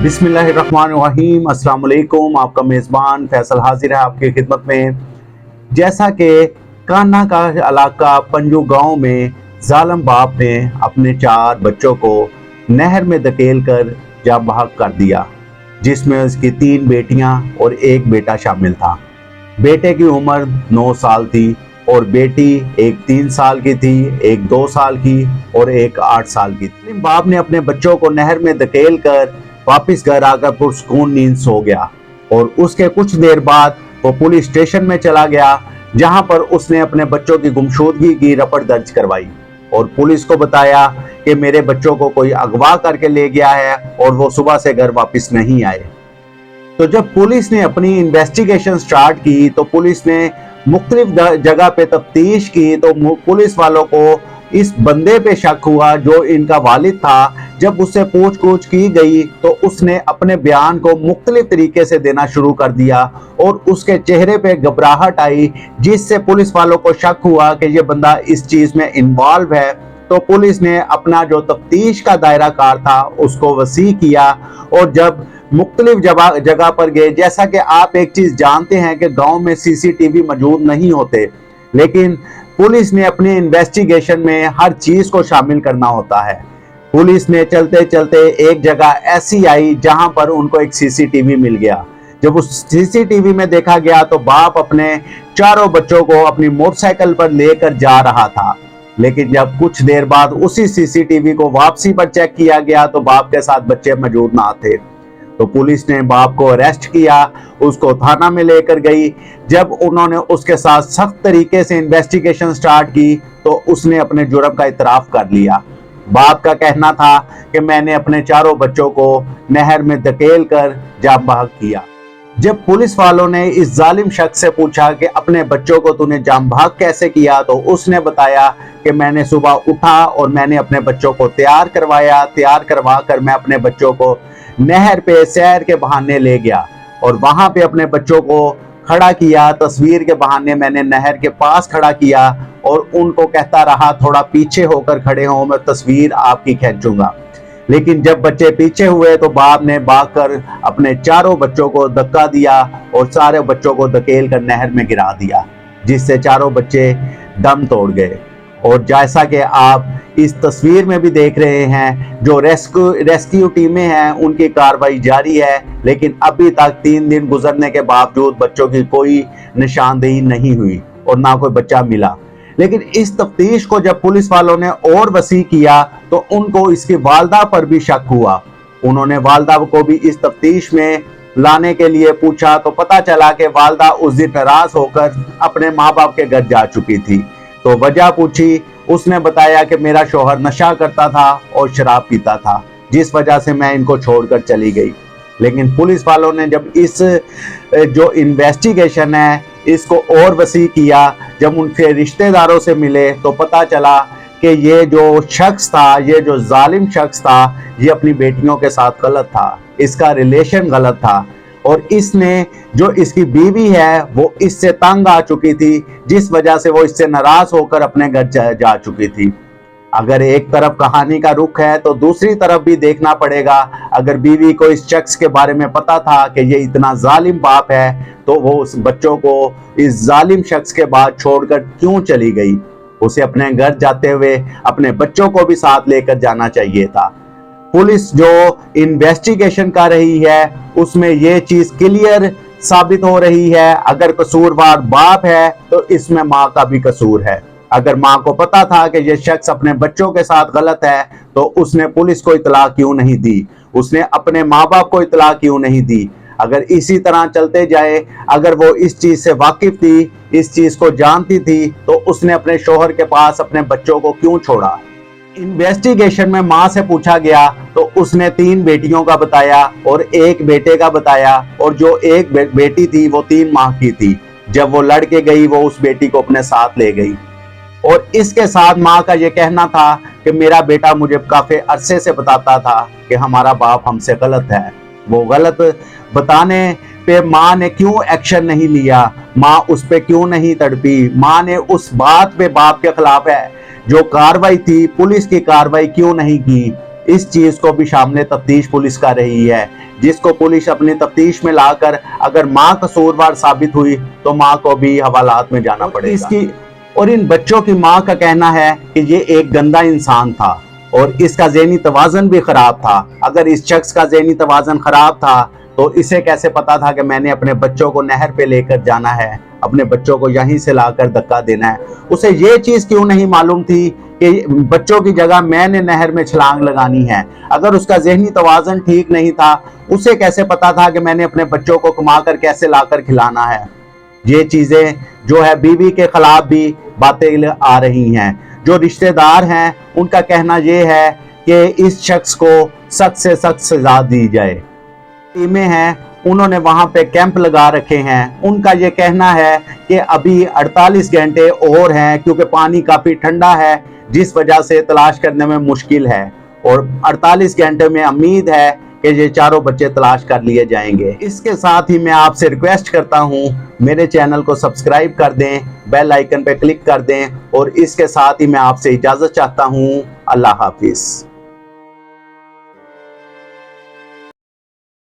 बिस्मिल्लाहिर्रहमानिर्रहीम, अस्सलाम वालेकुम। आपका मेज़बान फैसल हाजिर है आपकी खिदमत में। जैसा कि कान्हा का इलाका पंजू गांव में जालिम बाप ने अपने 4 बच्चों को नहर में धकेल कर जाँ बहक कर दिया, जिसमें उसकी 3 बेटियां और 1 बेटा शामिल था। बेटे की उम्र 9 साल थी और बेटी एक 3 साल की थी, एक 2 साल की और एक 8 साल की थी। बाप ने अपने बच्चों को नहर में धकेल कर वापिस घर आकर पुरसकून नींद सो गया और उसके कुछ देर बाद वो पुलिस स्टेशन में चला गया, जहां पर उसने अपने बच्चों की गुमशुदगी की रिपोर्ट दर्ज करवाई और पुलिस को बताया कि मेरे बच्चों को कोई अगवा करके ले गया है और वो सुबह से घर वापस नहीं आए। तो जब पुलिस ने अपनी इन्वेस्टिगेशन स्टार्ट की तो पुलिस ने मुख्तलिफ जगह पे तफ्तीश की, तो पुलिस वालों को इस बंदे पे शक हुआ जो इनका वालिद था। जब उससे पूछ-गछ की गई तो उसने अपने बयान को मुख्तलिफ तरीके से देना शुरू कर दिया और उसके चेहरे पे घबराहट आई, जिससे पुलिस वालों को शक हुआ कि ये बंदा इस चीज में इन्वॉल्व है। तो पुलिस ने अपना जो तफ्तीश का दायरा कार था उसको वसी किया और जब मुख्तलिफ जगह पर गए, जैसा कि आप एक चीज जानते हैं कि गांव में सीसीटीवी मौजूद नहीं होते, लेकिन पुलिस ने अपने इन्वेस्टिगेशन में हर चीज को शामिल करना होता है। पुलिस ने चलते चलते एक जगह ऐसी आई जहां पर उनको एक सीसीटीवी मिल गया। जब उस सीसीटीवी में देखा गया तो बाप अपने चारों बच्चों को अपनी मोटरसाइकिल पर लेकर जा रहा था, लेकिन जब कुछ देर बाद उसी सीसीटीवी को वापसी पर चेक किया गया तो बाप के साथ बच्चे मौजूद ना थे। तो पुलिस ने बाप को अरेस्ट किया, उसको थाना में लेकर गई। जब उन्होंने उसके साथ सख्त तरीके से इन्वेस्टिगेशन स्टार्ट की तो उसने अपने जुर्म का इतराफ कर लिया। बाप का कहना था कि मैंने अपने चारों बच्चों को नहर में धकेल कर जाँ बहक किया। जब पुलिस वालों ने इस जालिम शख्स से पूछा कि अपने बच्चों को तूने जाँ बहक कैसे किया, तो उसने बताया कि मैंने सुबह उठा और मैंने अपने बच्चों को तैयार करवाया, तैयार करवा कर मैं अपने बच्चों को नहर पे सैर के बहाने ले गया और वहां पे अपने बच्चों को खड़ा किया। तस्वीर के बहाने मैंने नहर के पास खड़ा किया और उनको कहता रहा थोड़ा पीछे होकर खड़े हो, मैं तस्वीर आपकी खींचूंगा। लेकिन जब बच्चे पीछे हुए तो बाप ने भागकर अपने चारों बच्चों को धक्का दिया और सारे बच्चों को धकेल कर नहर में गिरा दिया, जिससे चारों बच्चे दम तोड़ गए। और जैसा कि आप इस तस्वीर में भी देख रहे हैं, जो रेस्क्यू टीमें हैं उनकी कार्रवाई जारी है, लेकिन अभी तक 3 दिन गुजरने के बावजूद बच्चों की कोई निशानदेही नहीं हुई और ना कोई बच्चा मिला। लेकिन इस तफ्तीश को जब पुलिस वालों ने और वसी किया तो उनको इसकी वालदा पर भी शक हुआ। उन्होंने वालदा को भी इस तफ्तीश में लाने के लिए पूछा तो पता चला कि वालदा उस दिन नाराज होकर अपने माँ बाप के घर जा चुकी थी। तो वजह पूछी, उसने बताया कि मेरा शौहर नशा करता था और शराब पीता था, जिस वजह से मैं इनको छोड़कर चली गई। लेकिन पुलिस वालों ने जब इस जो इन्वेस्टिगेशन है इसको और वसी किया, जब उनके रिश्तेदारों से मिले तो पता चला कि ये जो शख्स था, ये जो जालिम शख्स था, ये अपनी बेटियों के साथ गलत था, इसका रिलेशन गलत था और इसने जो इसकी बीवी है वो इससे तंग आ चुकी थी, जिस वजह से वो इससे नाराज होकर अपने घर जा चुकी थी। अगर एक तरफ कहानी का रुख है तो दूसरी तरफ भी देखना पड़ेगा। अगर बीवी को इस शख्स के बारे में पता था कि ये इतना जालिम बाप है तो वो उस बच्चों को इस जालिम शख्स के बाद छोड़कर क्यों चली गई। उसे अपने घर जाते हुए अपने बच्चों को भी साथ लेकर जाना चाहिए था। पुलिस जो इन्वेस्टिगेशन कर रही है उसमें ये चीज क्लियर साबित हो रही है, अगर कसूरवार बाप है तो इसमें माँ का भी कसूर है। अगर माँ को पता था कि ये शख्स अपने बच्चों के साथ गलत है तो उसने पुलिस को इतला क्यों नहीं दी, उसने अपने माँ बाप को इतला क्यों नहीं दी। अगर इसी तरह चलते जाए, अगर वो इस चीज से वाकिफ थी, इस चीज को जानती थी, तो उसने अपने शौहर के पास अपने बच्चों को क्यों छोड़ा। इन्वेस्टिगेशन में माँ से पूछा गया तो उसने 3 बेटियों का बताया और 1 बेटे का बताया और जो 1 बेटी थी वो 3 माह की थी। जब वो लड़के गई वो उस बेटी को अपने साथ ले गई और इसके साथ माँ का ये कहना था कि मेरा बेटा मुझे काफी अरसे से बताता था कि हमारा बाप हमसे गलत है। वो गलत बताने पे माँ ने क्यों एक्शन नहीं लिया, माँ उस पे क्यों नहीं तड़पी, माँ ने उस बात पे बाप के खिलाफ है जो कार्रवाई थी पुलिस की कार्रवाई क्यों नहीं की। इस चीज को भी सामने तफ्तीश पुलिस कर रही है, जिसको पुलिस अपनी तफ्तीश में लाकर अगर माँ कसूरवार साबित हुई तो माँ को भी हवालात में जाना पड़ेगा। और इन बच्चों की माँ का कहना है कि ये एक गंदा इंसान था और इसका ज़हनी तवाज़न भी खराब था। अगर इस शख्स का ज़हनी तवाज़न खराब था तो इसे कैसे पता था कि मैंने अपने बच्चों को नहर पे लेकर जाना है, अपने बच्चों को यहीं से लाकर धक्का देना है। उसे ये चीज़ क्यों नहीं मालूम थी कि बच्चों की जगह मैंने नहर में छलांग लगानी है? अगर उसका ज़हनी तवाज़न ठीक नहीं था, उसे कैसे पता था कि मैंने अपने बच्चों को कमा कर कैसे लाकर खिलाना है? ये चीज़ें जो है बीवी के खिलाफ भी बातें आ रही हैं। जो रिश्तेदार हैं उनका कहना ये है कि इस शख्स को सख्त से सख्त सजा दी जाए। टीमें हैं, उन्होंने वहां पे कैंप लगा रखे हैं। उनका ये कहना है कि अभी 48 घंटे और हैं, क्योंकि पानी काफ़ी ठंडा है जिस वजह से तलाश करने में मुश्किल है, और 48 घंटे में उम्मीद है कि ये चारों बच्चे तलाश कर लिए जाएंगे। इसके साथ ही मैं आपसे रिक्वेस्ट करता हूँ, मेरे चैनल को सब्सक्राइब कर दें, बेल आइकन पे क्लिक कर दें, और इसके साथ ही मैं आपसे इजाज़त चाहता हूँ। अल्लाह हाफिज़।